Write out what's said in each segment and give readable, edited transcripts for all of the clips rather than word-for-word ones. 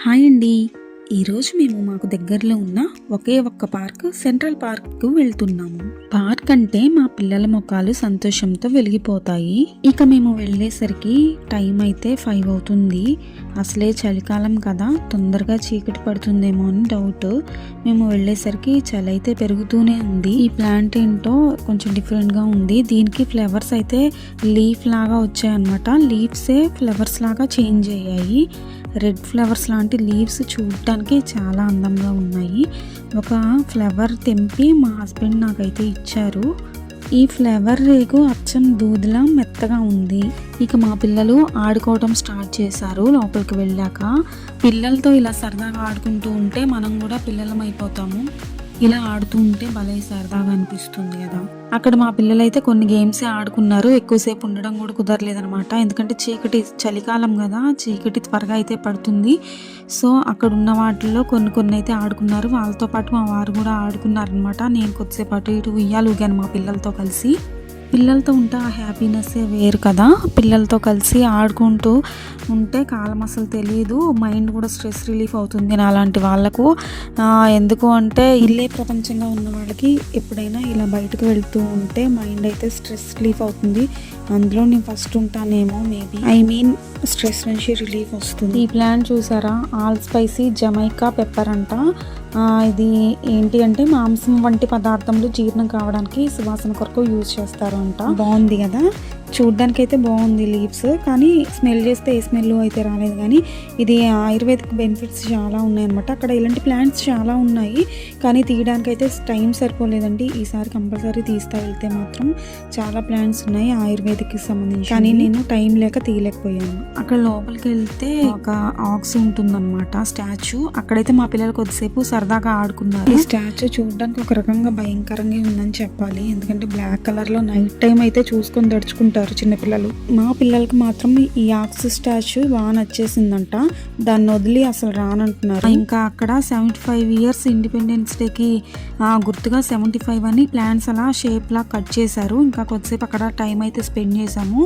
Hi అండి. ఈరోజు మేము మాకు దగ్గరలో ఉన్న ఒకే ఒక్క పార్క్ సెంట్రల్ పార్క్కు వెళ్తున్నాము. పార్క్ అంటే మా పిల్లల ముఖాలు సంతోషంతో వెలిగిపోతాయి. ఇక మేము వెళ్ళేసరికి టైం అయితే 5 అవుతుంది. అసలే చలికాలం కదా, తొందరగా చీకటి పడుతుందేమో అని డౌట్. మేము వెళ్ళేసరికి చలి అయితే పెరుగుతూనే ఉంది. ఈ ప్లాంట్ ఏంటో కొంచెం డిఫరెంట్గా ఉంది. దీనికి ఫ్లవర్స్ అయితే లీఫ్ లాగా వచ్చాయన్నమాట. లీవ్సే ఫ్లవర్స్ లాగా చేంజ్ అయ్యాయి. రెడ్ ఫ్లవర్స్ లాంటి లీవ్స్ చూడటానికి చాలా అందంగా ఉన్నాయి. ఒక ఫ్లవర్ తెంపి మా హస్బెండ్ నాకైతే ఇచ్చారు. ఈ ఫ్లవర్ రేకు అచ్చం దూదిలా మెత్తగా ఉంది. ఇక మా పిల్లలు ఆడుకోవడం స్టార్ట్ చేశారు. లోపలికి వెళ్ళాక పిల్లలతో ఇలా సరదాగా ఆడుకుంటూ ఉంటే మనం కూడా పిల్లలం అయిపోతాము. ఇలా ఆడుతూ ఉంటే భలే సరదాగా అనిపిస్తుంది కదా. అక్కడ మా పిల్లలైతే కొన్ని గేమ్సే ఆడుకున్నారు. ఎక్కువసేపు ఉండడం కూడా కుదరలేదనమాట. ఎందుకంటే చలికాలం కదా, చీకటి త్వరగా అయితే పడుతుంది. సో అక్కడ ఉన్న వాటిల్లో కొన్ని అయితే ఆడుకున్నారు. వాళ్ళతో పాటు మా వారు కూడా ఆడుకున్నారనమాట. నేను కొద్దిసేపు అటు ఇటు ఉయ్యాలు ఊగాను మా పిల్లలతో కలిసి. పిల్లలతో ఉంటే ఆ హ్యాపీనెస్సే వేరు కదా. పిల్లలతో కలిసి ఆడుకుంటూ ఉంటే కాలం అసలు తెలియదు. మైండ్ కూడా స్ట్రెస్ రిలీఫ్ అవుతుంది నాలాంటి వాళ్ళకు. ఎందుకు అంటే ఇల్లే ప్రపంచంగా ఉన్న వాళ్ళకి ఎప్పుడైనా ఇలా బయటకు వెళ్తూ ఉంటే మైండ్ అయితే స్ట్రెస్ రిలీఫ్ అవుతుంది. అందులో నేను ఫస్ట్ ఉంటానేమో మేబీ. స్ట్రెస్ నుంచి రిలీఫ్ వస్తుంది. ఈ ప్లాంట్ చూసారా, ఆల్ స్పైసీ జమైకా పెప్పర్ అంట. ఇది ఏంటి అంటే మాంసం వంటి పదార్థములు జీర్ణం కావడానికి సువాసన కొరకు యూజ్ చేస్తారు అంట. బాగుంది కదా, చూడ్డానికి అయితే బాగుంది లీవ్స్. కానీ స్మెల్ చేస్తే ఏ స్మెల్ అయితే రాలేదు. కానీ ఇది ఆయుర్వేదిక్ బెనిఫిట్స్ చాలా ఉన్నాయన్నమాట. అక్కడ ఇలాంటి ప్లాంట్స్ చాలా ఉన్నాయి, కానీ తీయడానికి అయితే టైం సరిపోలేదండి. ఈసారి కంపల్సరీ తీస్తా వెళ్తే మాత్రం. చాలా ప్లాంట్స్ ఉన్నాయి ఆయుర్వేదిక్కి సంబంధించి, కానీ నేను టైం లేక తీయలేకపోయాను. అక్కడ లోపలికి వెళ్తే ఒక ఆక్స్ ఉంటుందన్నమాట, స్టాచ్యూ. అక్కడైతే మా పిల్లలు కొద్దిసేపు సరదాగా ఆడుకున్నారు. ఈ స్టాచ్యూ చూడడానికి ఒక రకంగా భయంకరంగా ఉందని చెప్పాలి. ఎందుకంటే బ్లాక్ కలర్ లో నైట్ టైం అయితే చూసుకొని దడుచుకుంటారు చిన్నపిల్లలు. మా పిల్లలకి మాత్రం ఈ ఆక్స్ స్టాచ్యూ బాగా నచ్చేసిందంట. దాన్ని వదిలి అసలు రానంటున్నారు. ఇంకా అక్కడ 75 ఇయర్స్ ఇండిపెండెన్స్ డేకి గుర్తుగా 75 అని ప్లాంట్స్ అలా షేప్ లా కట్ చేశారు. ఇంకా కొద్దిసేపు అక్కడ టైం అయితే స్పెండ్ చేసాము.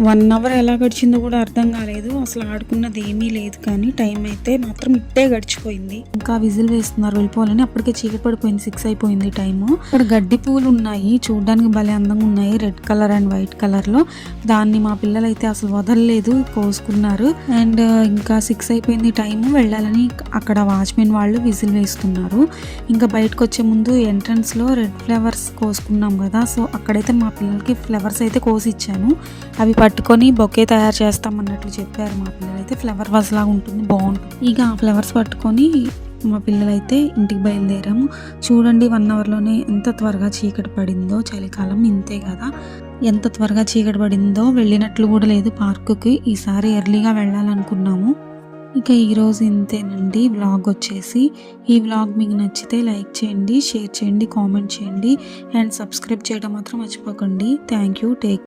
1 అవర్ ఎలా గడిచిందో కూడా అర్థం కాలేదు. అసలు ఆడుకున్నది ఏమీ లేదు, కానీ టైం అయితే మాత్రం ఇట్టే గడిచిపోయింది. ఇంకా విజిల్ వేస్తున్నారు వెళ్ళిపోవాలని. అప్పటికే చీకటి పడిపోయింది, 6 అయిపోయింది టైము. ఇక్కడ గడ్డి పూలు ఉన్నాయి, చూడడానికి భలే అందంగా ఉన్నాయి, red colour and white colour లో. దాన్ని మా పిల్లలు అయితే అసలు వదలలేదు, కోసుకున్నారు. అండ్ ఇంకా 6 అయిపోయింది టైము, వెళ్ళాలని అక్కడ వాచ్మెన్ వాళ్ళు విజిల్ వేస్తున్నారు. ఇంకా బయటకు వచ్చే ముందు ఎంట్రన్స్ లో రెడ్ ఫ్లవర్స్ కోసుకున్నాం కదా, సో అక్కడైతే మా పిల్లలకి ఫ్లవర్స్ అయితే కోసి ఇచ్చాను. అవి పట్టుకొని బొకే తయారు చేస్తామన్నట్లు చెప్పారు మా పిల్లలు. అయితే ఫ్లవర్ వాజ్ లాగా ఉంటుంది, బాగుంటుంది. ఇక ఆ ఫ్లవర్స్ పట్టుకొని మా పిల్లలైతే ఇంటికి బయలుదేరాము. చూడండి 1 అవర్లోనే ఎంత త్వరగా చీకటి పడిందో. చలికాలం ఇంతే కదా, ఎంత త్వరగా చీకటి పడిందో. వెళ్ళినట్లు కూడా లేదు పార్కుకి. ఈసారి ఎర్లీగా వెళ్ళాలనుకున్నాము. ఇక ఈరోజు ఇంతేనండి వ్లాగ్ వచ్చేసి. ఈ వ్లాగ్ మీకు నచ్చితే లైక్ చేయండి, షేర్ చేయండి, కామెంట్ చేయండి అండ్ సబ్స్క్రైబ్ చేయడం మాత్రం మర్చిపోకండి. Thank you. టేక్